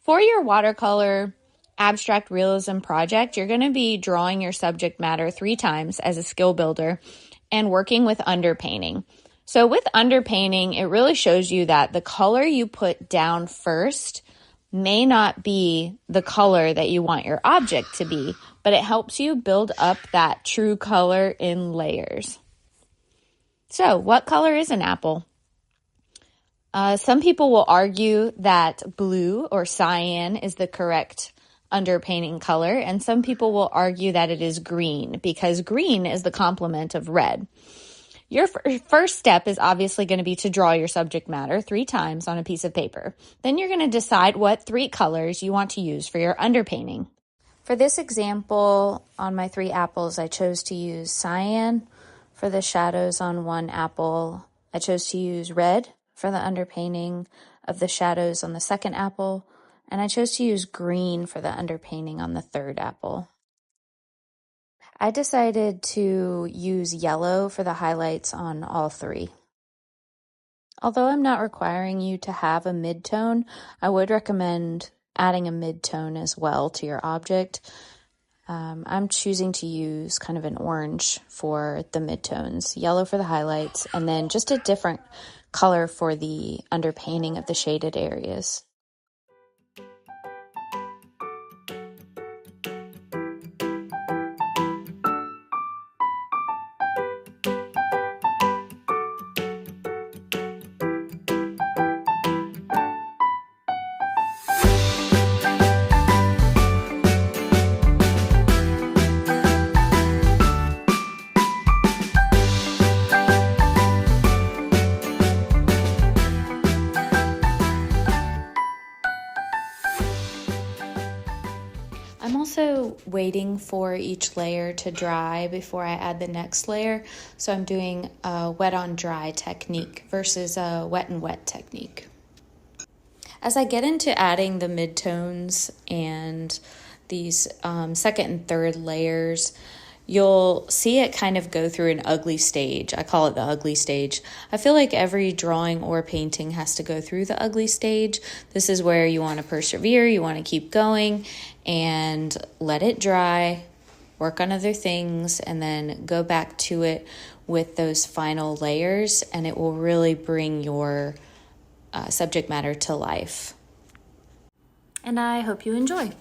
For your watercolor abstract realism project, you're going to be drawing your subject matter 3 times as a skill builder and working with underpainting. So with underpainting, it really shows you that the color you put down first may not be the color that you want your object to be, but it helps you build up that true color in layers. So what color is an apple? Some people will argue that blue or cyan is the correct underpainting color, and some people will argue that it is green because green is the complement of red. Your first step is obviously going to be to draw your subject matter 3 times on a piece of paper. Then you're going to decide what 3 colors you want to use for your underpainting. For this example, on my 3 apples, I chose to use cyan for the shadows on one apple. I chose to use red for the underpainting of the shadows on the second apple, and I chose to use green for the underpainting on the third apple. I decided to use yellow for the highlights on all 3. Although I'm not requiring you to have a midtone, I would recommend adding a midtone as well to your object. I'm choosing to use kind of an orange for the midtones, yellow for the highlights, and then just a different color for the underpainting of the shaded areas. I'm also waiting for each layer to dry before I add the next layer. So I'm doing a wet on dry technique versus a wet and wet technique. As I get into adding the midtones and these second and third layers, you'll see it kind of go through an ugly stage. I call it the ugly stage. I feel like every drawing or painting has to go through the ugly stage. This is where you want to persevere, you want to keep going and let it dry, work on other things, and then go back to it with those final layers, and it will really bring your subject matter to life. And I hope you enjoy.